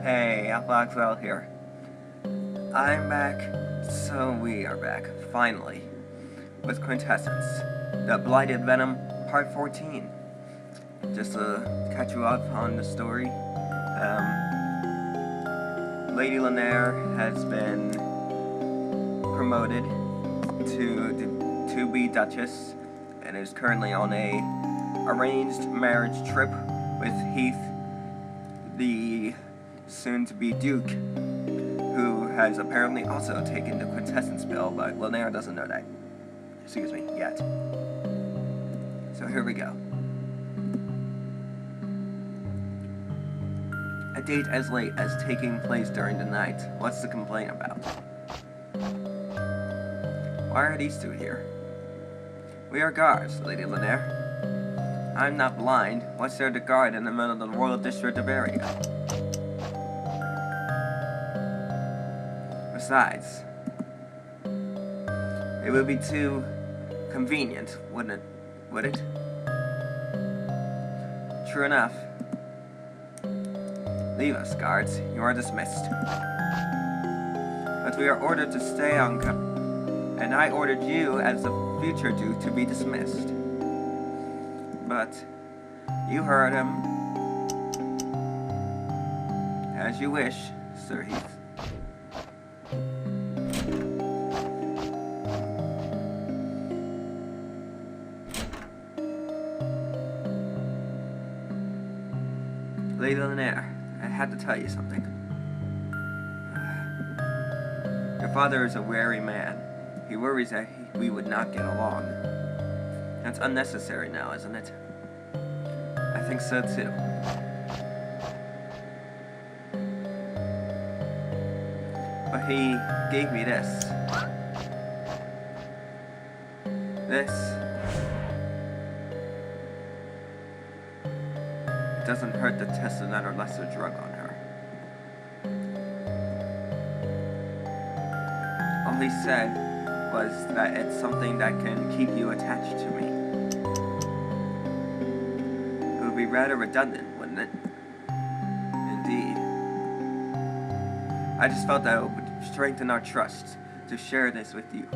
Hey, Blackwell here. I'm back, so we are back, finally, with Quintessence, the Blighted Venom Part 14. Just to catch you up on the story, Lady Lanier has been promoted to be Duchess, and is currently on a arranged marriage trip with Heath, the soon-to-be Duke, who has apparently also taken the Quintessence pill, but Lanier doesn't know that. Excuse me, yet. So here we go. A date as late as taking place during the night. What's the complaint about? Why are these two here? We are guards, Lady Lanier. I'm not blind. What's there to guard in the middle of the Royal District of Area? Besides, it would be too convenient, wouldn't it? Would it? True enough. Leave us, guards. You are dismissed. But we are ordered to stay on and I ordered you, as the future Duke, to be dismissed. But you heard him. As you wish, Sir Heath. Lady Lanier, I had to tell you something. Your father is a wary man. He worries that we would not get along. That's unnecessary now, isn't it? I think so too. But he gave me this. It doesn't hurt to test another lesser drug on her. All he said was that it's something that can keep you attached to me. It would be rather redundant, wouldn't it? Indeed. I just felt that it would strengthen our trust to share this with you.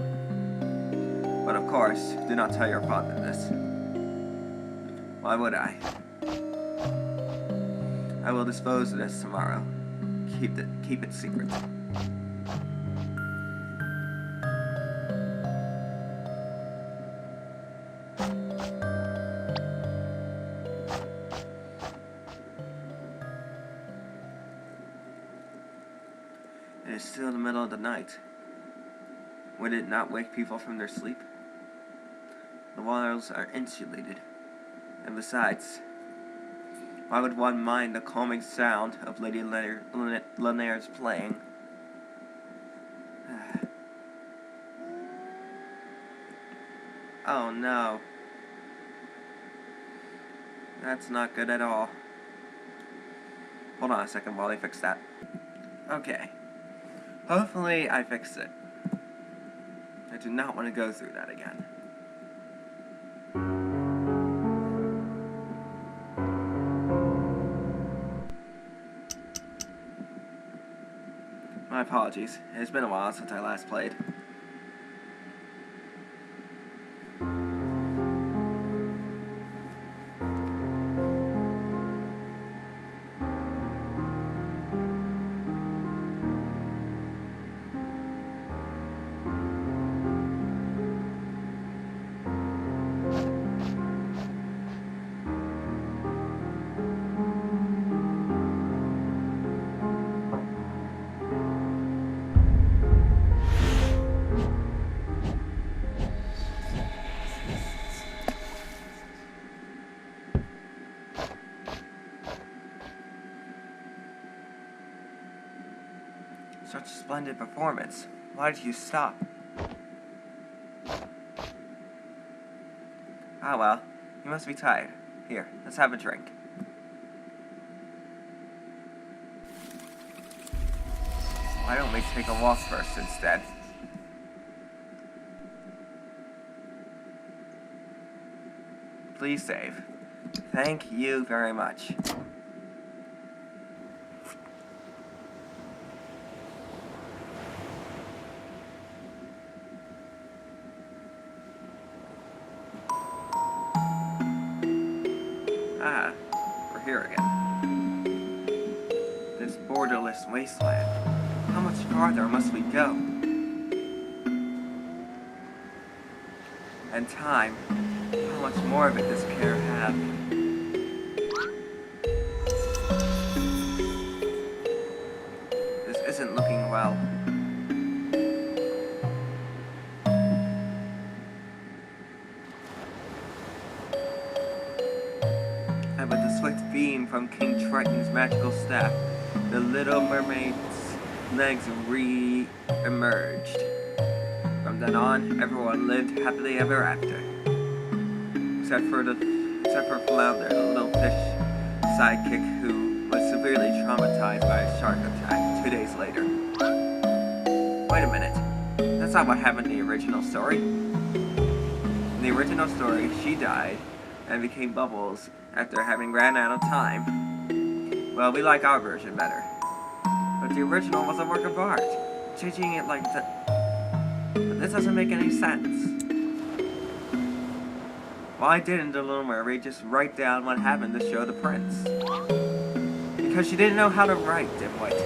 But of course, do not tell your father this. Why would I? I will dispose of this tomorrow. Keep it secret. It is still the middle of the night. Would it not wake people from their sleep? The walls are insulated. And besides, why would one mind the calming sound of Lady Lanier's playing? Oh no. That's not good at all. Hold on a second while I fix that. Okay. Hopefully I fixed it. I do not want to go through that again. My apologies. It's been a while since I last played. Such a splendid performance. Why did you stop? Ah well, you must be tired. Here, let's have a drink. Why don't we take a walk first instead? Please save. Thank you very much. here again. This borderless wasteland. How much farther must we go? And time. How much more of it does care have? This isn't looking well. And with the swift beam from King Triton's magical staff, the Little Mermaid's legs re-emerged. From then on, everyone lived happily ever after. Except for Flounder, the little fish sidekick who was severely traumatized by a shark attack 2 days later. Wait a minute. That's not what happened in the original story. In the original story, she died and became Bubbles after having ran out of time. Well, we like our version better. But the original was a work of art. Changing it like that. But this doesn't make any sense. Why didn't the Little Mermaid just write down what happened to show the prince? Because she didn't know how to write, dimwit.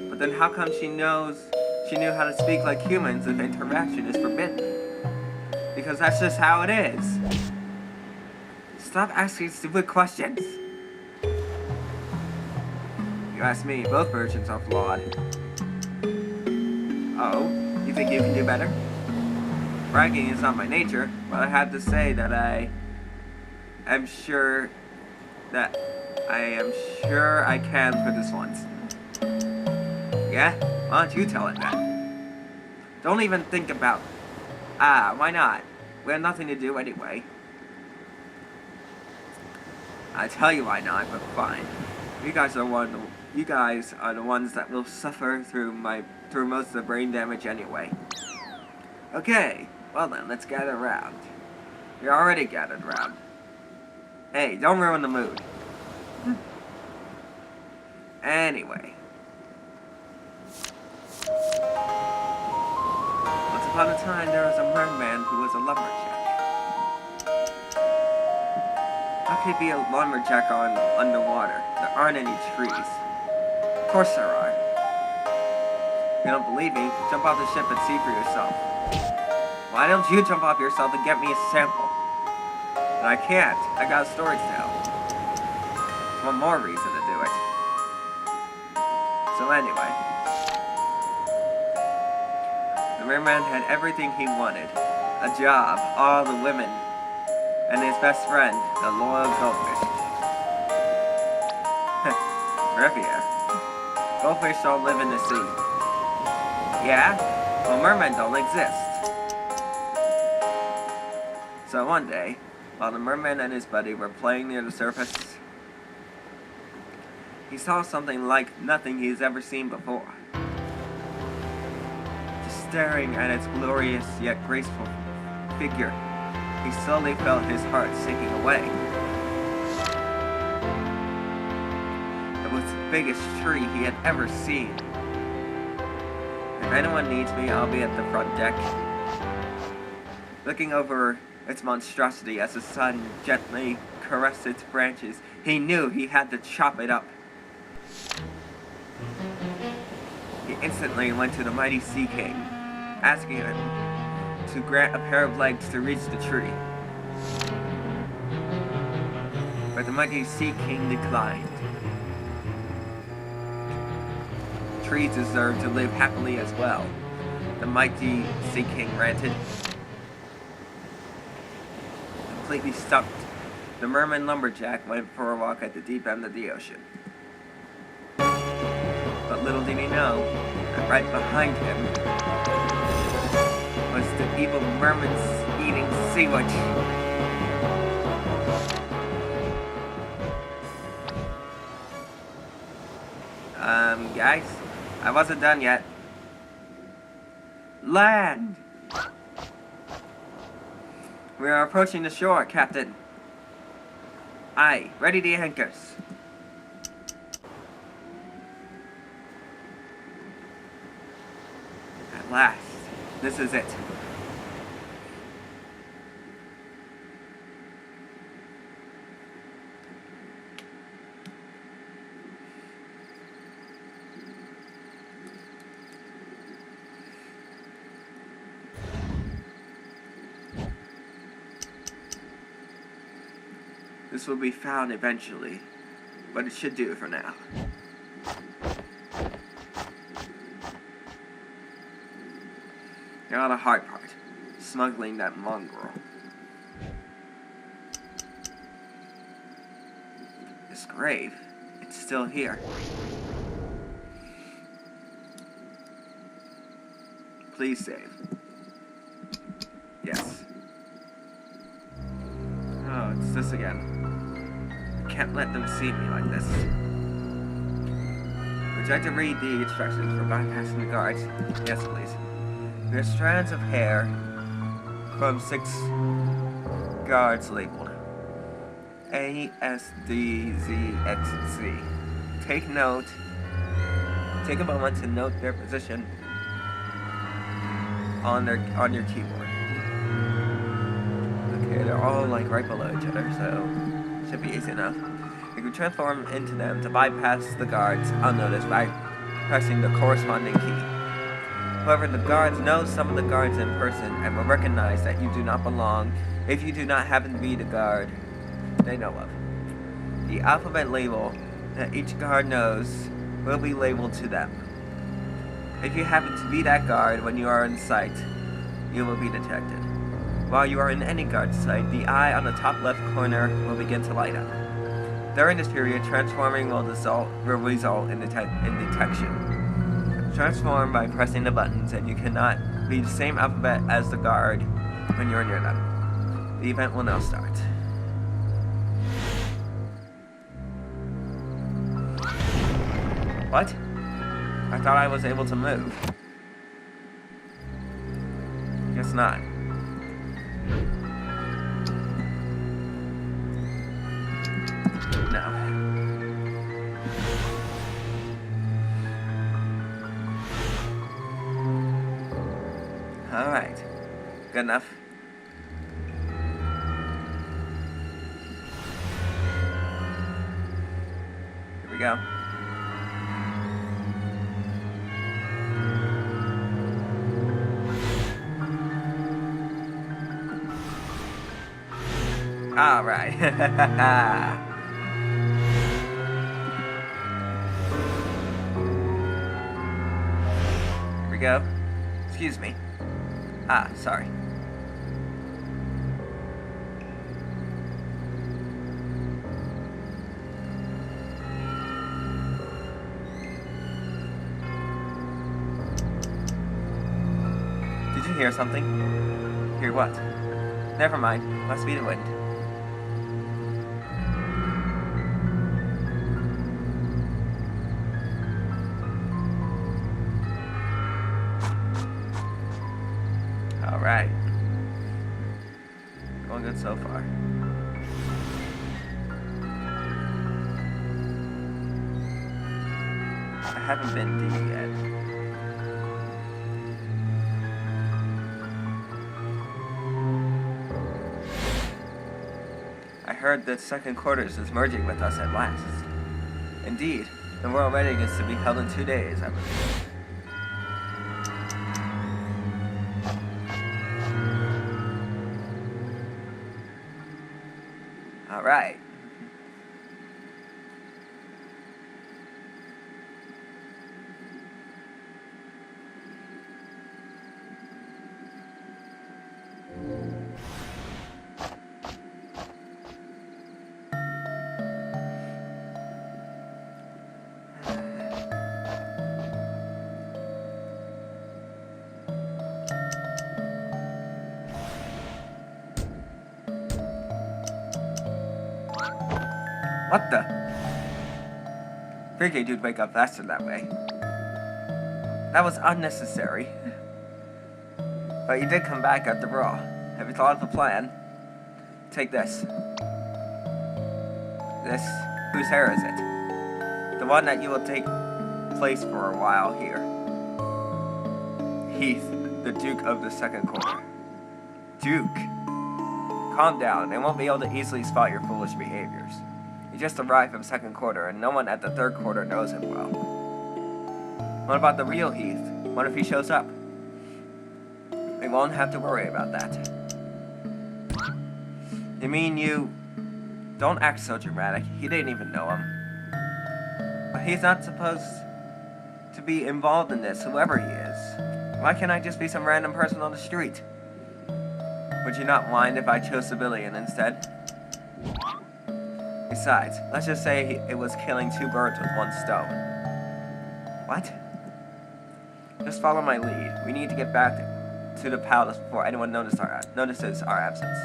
But then how come she knew how to speak like humans if interaction is forbidden? Because that's just how it is. Stop asking stupid questions. You ask me, both versions are flawed. Oh, you think you can do better? Bragging is not my nature, but I have to say that I am sure I can for this once. Yeah? Why don't you tell it then? Don't even think about... why not? We have nothing to do anyway. I tell you why not, but fine. You guys are the ones that will suffer through most of the brain damage anyway. Okay, well then, let's gather around. You're already gathered around. Hey, don't ruin the mood. Anyway. Once upon a time, there was a merman who was a lumberjack. How could he be a lumberjack underwater? There aren't any trees. Of course there are. If you don't believe me, jump off the ship and see for yourself. Why don't you jump off yourself and get me a sample? But I can't. I got a story to tell. There's one more reason to do it. So anyway. The merman had everything he wanted. A job, all the women, and his best friend, the loyal goldfish. Trivia. Goldfish don't live in the sea. Yeah? Well, mermen don't exist. So one day, while the merman and his buddy were playing near the surface, he saw something like nothing he's ever seen before. Just staring at its glorious yet graceful figure, he slowly felt his heart sinking away. It was the biggest tree he had ever seen. If anyone needs me, I'll be at the front deck. Looking over its monstrosity as the sun gently caressed its branches, he knew he had to chop it up. He instantly went to the mighty Sea King, asking him to grant a pair of legs to reach the tree. But the mighty Sea King declined. Trees deserve to live happily as well, the mighty Sea King ranted. Completely stumped, the merman lumberjack went for a walk at the deep end of the ocean. But little did he know that right behind him was the evil merman-eating sea witch. Guys, I wasn't done yet. Land! We are approaching the shore, Captain. Aye, ready the anchors. At last, this is it. This will be found eventually, but it should do for now. Now the hard part, smuggling that mongrel. This grave, it's still here. Please save. Yes. Oh, it's this again. I can't let them see me like this. Would you like to read the instructions for bypassing the guards? Yes, please. There's strands of hair from 6 guards labeled A, S, D, Z, X, Z. Take a moment to note their position on your keyboard. Okay, they're all like right below each other, so should be easy enough. You can transform into them to bypass the guards unnoticed by pressing the corresponding key. However, the guards know some of the guards in person and will recognize that you do not belong if you do not happen to be the guard they know of. The alphabet label that each guard knows will be labeled to them. If you happen to be that guard when you are in sight, you will be detected. While you are in any guard's sight, the eye on the top left corner will begin to light up. During this period, transforming will result in detection. Transform by pressing the buttons, and you cannot be the same alphabet as the guard when you're near them. The event will now start. What? I thought I was able to move. Guess not. No. Alright. Good enough. Here we go. Alright. Here we go. Excuse me. Ah, sorry. Did you hear something? Hear what? Never mind. Must be the wind. Alright. Going good so far. I haven't been D yet. I heard that second quarters is merging with us at last. Indeed, the royal wedding is to be held in 2 days, I believe. Alright. What the? Figured you'd wake up faster that way. That was unnecessary. But you did come back after all. Have you thought of a plan? Take this. This? Whose hair is it? The one that you will take place for a while here. Heath, the Duke of the Second Quarter. Duke? Calm down, they won't be able to easily spot your foolish behaviors. He just arrived from second quarter, and no one at the third quarter knows him well. What about the real Heath? What if he shows up? We won't have to worry about that. You mean you Don't act so dramatic. He didn't even know him. But he's not supposed to be involved in this, whoever he is. Why can't I just be some random person on the street? Would you not mind if I chose civilian instead? Besides, let's just say it was killing 2 birds with 1 stone. What? Just follow my lead. We need to get back to the palace before anyone notices our absence.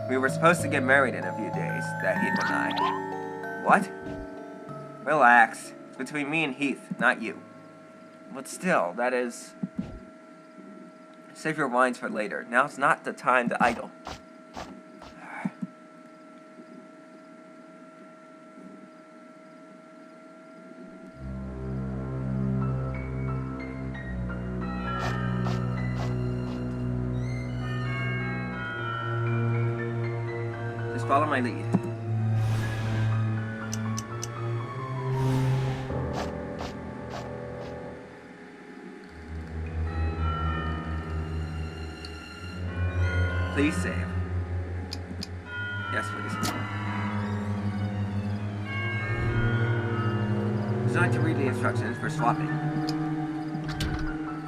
We were supposed to get married in a few days, that Heath and I. What? Relax. It's between me and Heath, not you. But still, that is... Save your wines for later. Now's not the time to idle. Just follow my lead. Please save. Yes, please. Would you like to read the instructions for swapping?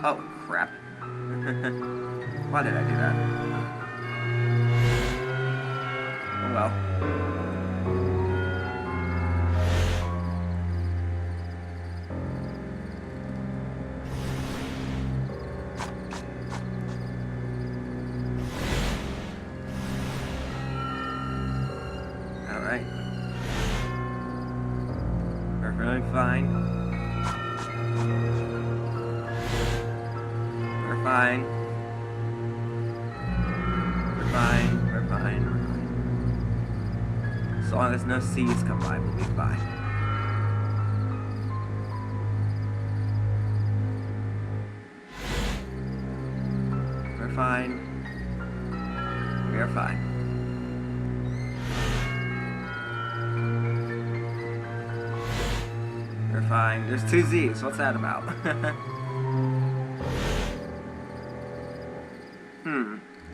Oh, crap. Why did I do that? Oh well. Alright. We're feeling fine. We're fine. We're fine. We're fine. We're fine. As long as no seas come by, we'll be fine. We're fine. We are fine. We're fine. There's 2 Z's. What's that about?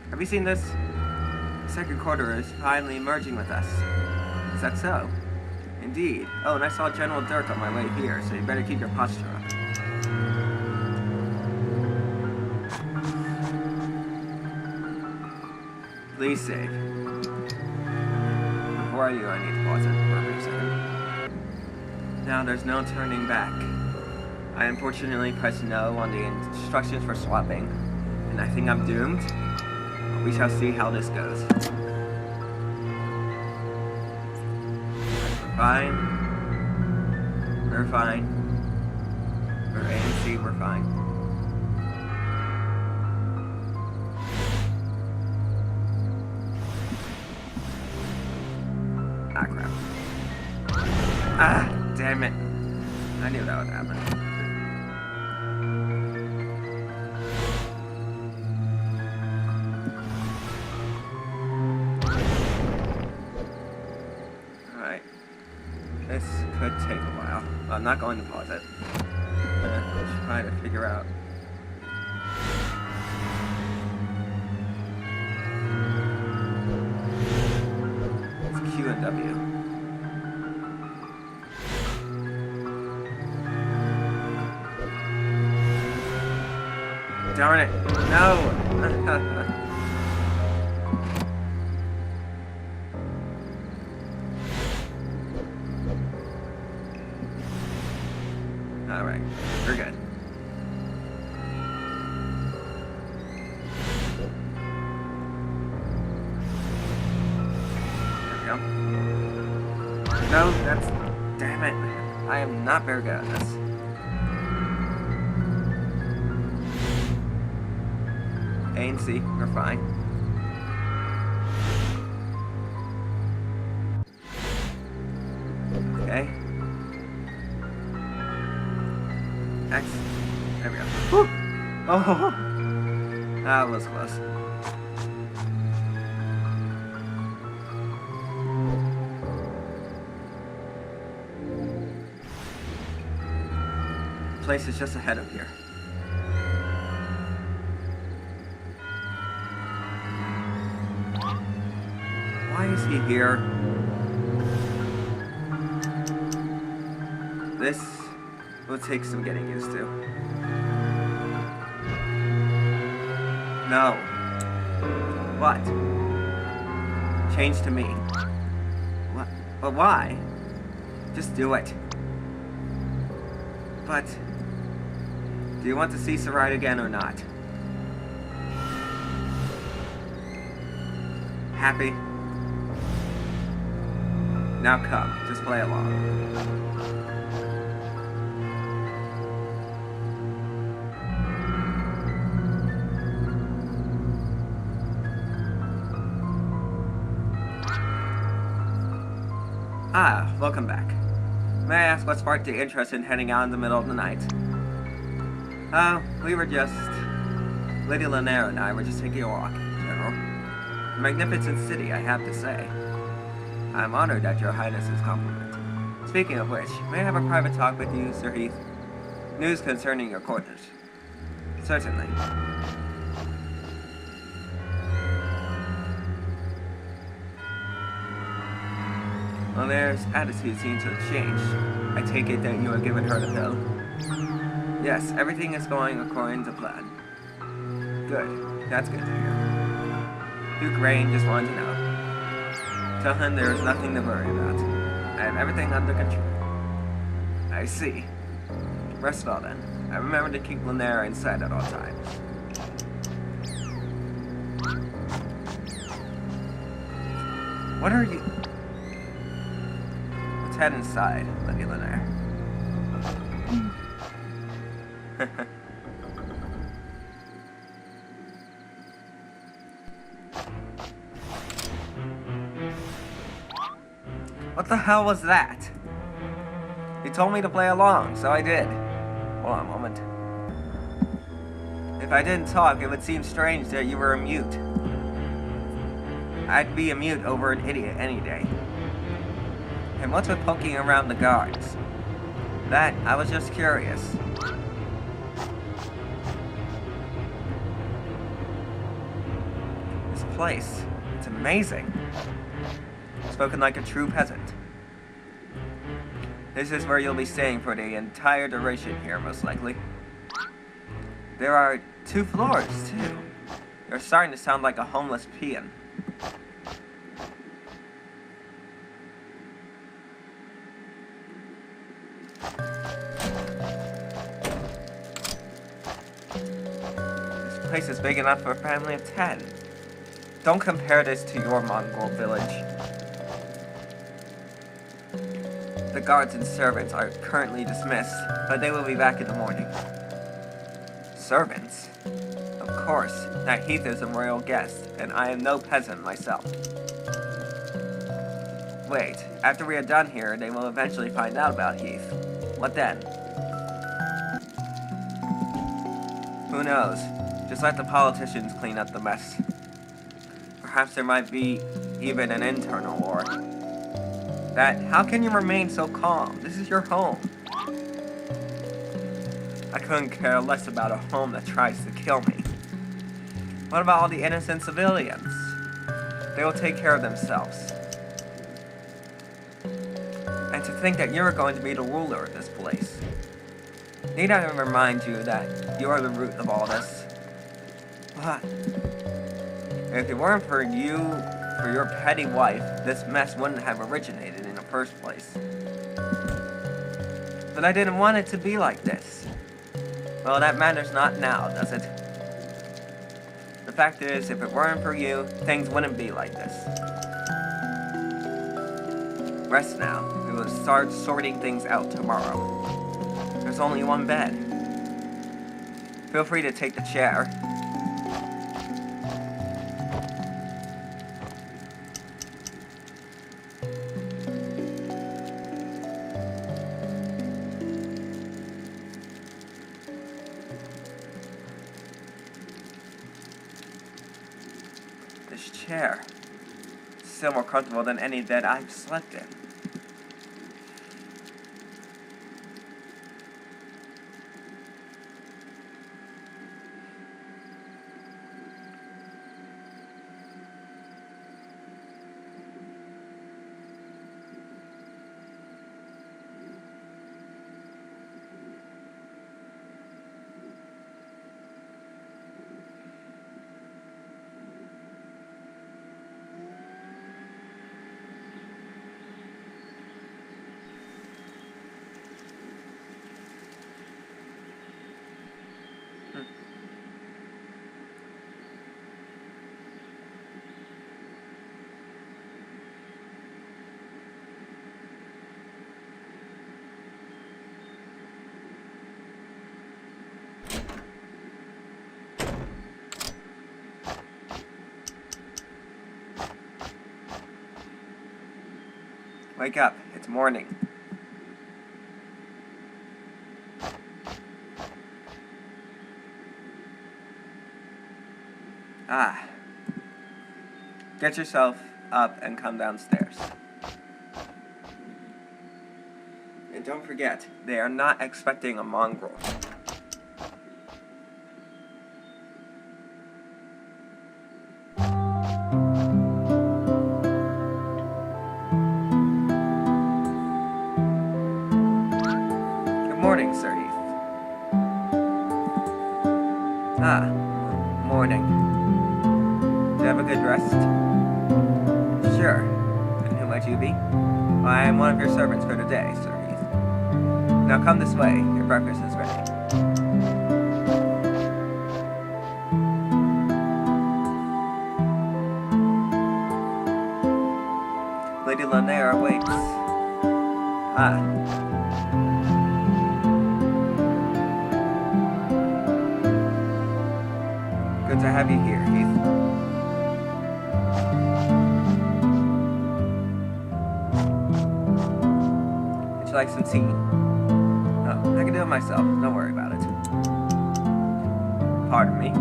Have you seen this? The second quarter is finally merging with us. Is that so? Indeed. Oh, and I saw General Dirk on my way here, so you better keep your posture up. Please save. Before I do, I need to pause it for a brief second. Now there's no turning back. I unfortunately pressed no on the instructions for swapping, and I think I'm doomed. We shall see how this goes. We're fine. We're fine. For A and C, we're fine. Ah, crap. Ah, damn it. I knew that would happen. Alright. This could take a while. I'm not going to pause it. I'm gonna try to figure out. It's Q and W. Darn it! No! Alright, we're good. There we go. No, that's... Damn it. I am not very good at this. A and C, we're fine. Okay. X. There we go. Woo! Oh! That was close. The place is just ahead of here. Is he here? This will take some getting used to. No. What? Change to me. What? But why? Just do it. But do you want to see Sarai again or not? Happy? Now come, just play along. Ah, welcome back. May I ask what sparked your interest in heading out in the middle of the night? We were just... Lady Lanier and I were just taking a walk, General. A magnificent city, I have to say. I'm honored at your Highness's compliment. Speaking of which, may I have a private talk with you, Sir Heath? News concerning your quarters. Certainly. Lanier's attitude seems to have changed. I take it that you have given her the pill? Yes, everything is going according to plan. Good. That's good to hear. Duke Rain just wanted to know. Tell him there is nothing to worry about. I have everything under control. I see. Rest well then. I remember to keep Lanier in sight at all times. What are you... Let's head inside, Lady Lanier. What the hell was that? He told me to play along, so I did. Hold on a moment. If I didn't talk, it would seem strange that you were a mute. I'd be a mute over an idiot any day. And what's with poking around the guards? That, I was just curious. This place, it's amazing. Spoken like a true peasant. This is where you'll be staying for the entire duration here, most likely. There are 2 floors, too. You're starting to sound like a homeless peon. This place is big enough for a family of 10. Don't compare this to your Mongol village. The guards and servants are currently dismissed, but they will be back in the morning. Servants? Of course, that Heath is a royal guest, and I am no peasant myself. Wait, after we are done here, they will eventually find out about Heath. What then? Who knows? Just let the politicians clean up the mess. Perhaps there might be even an internal war. How can you remain so calm? This is your home. I couldn't care less about a home that tries to kill me. What about all the innocent civilians? They will take care of themselves. And to think that you're going to be the ruler of this place. Need I remind you that you are the root of all this? But if it weren't for you, for your petty wife, this mess wouldn't have originated in the first place. But I didn't want it to be like this. Well, that matters not now, does it? The fact is, if it weren't for you, things wouldn't be like this. Rest now. We will start sorting things out tomorrow. There's only one bed. Feel free to take the chair. This chair is still more comfortable than any bed I've slept in. Wake up, it's morning. Ah. Get yourself up and come downstairs. And don't forget, they are not expecting a mongrel. Good morning, Sir Heath. Ah, morning. Did you have a good rest? Sure. And who might you be? I am one of your servants for today, Sir Heath. Now come this way. Your breakfast is ready. Lady Lanaire awaits. Ah. Good to have you here, Heath. Would you like some tea? Oh, I can do it myself. Don't worry about it. Pardon me.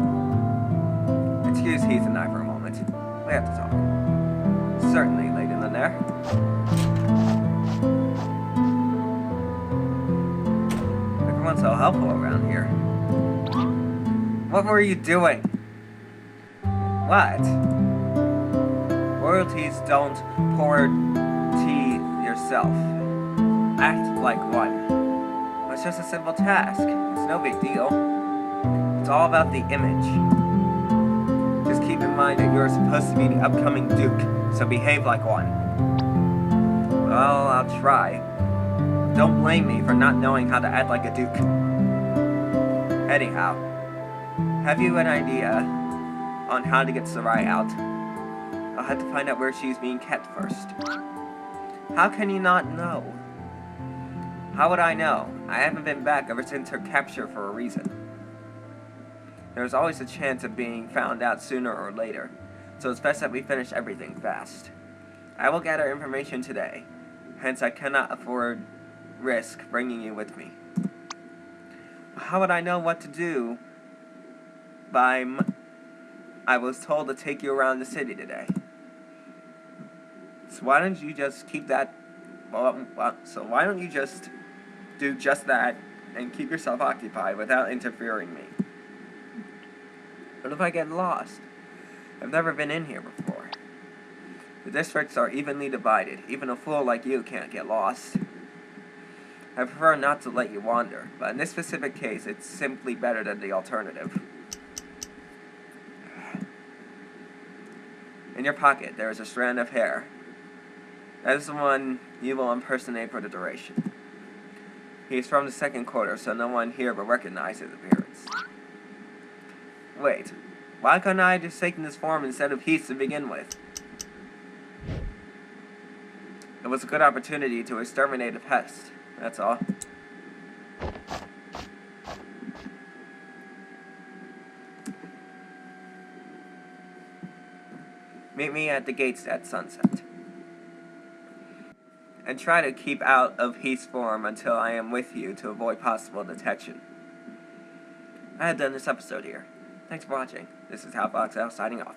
Excuse Heath and I for a moment. We have to talk. Certainly, Lady Lanaire. Everyone's so helpful around here. What were you doing? What? Royalties don't pour tea yourself. Act like one. It's just a simple task. It's no big deal. It's all about the image. Just keep in mind that you're supposed to be the upcoming Duke, so behave like one. Well, I'll try. Don't blame me for not knowing how to act like a Duke. Anyhow, have you an idea on how to get Sarai out? I'll have to find out where she's being kept first. How can you not know? How would I know? I haven't been back ever since her capture for a reason. There's always a chance of being found out sooner or later, so it's best that we finish everything fast. I will gather information today, hence I cannot afford risk bringing you with me. How would I know what to do I was told to take you around the city today. So why don't you just keep that, so why don't you just do just that and keep yourself occupied without interfering me? What if I get lost? I've never been in here before. The districts are evenly divided. Even a fool like you can't get lost. I prefer not to let you wander, but in this specific case, it's simply better than the alternative. In your pocket, there is a strand of hair. That is the one you will impersonate for the duration. He is from the second quarter, so no one here will recognize his appearance. Wait, why couldn't I have just taken this form instead of Heath to begin with? It was a good opportunity to exterminate a pest, that's all. Meet me at the gates at sunset. And try to keep out of Heath's form until I am with you to avoid possible detection. I have done this episode here. Thanks for watching. This is Hal Fox L signing off.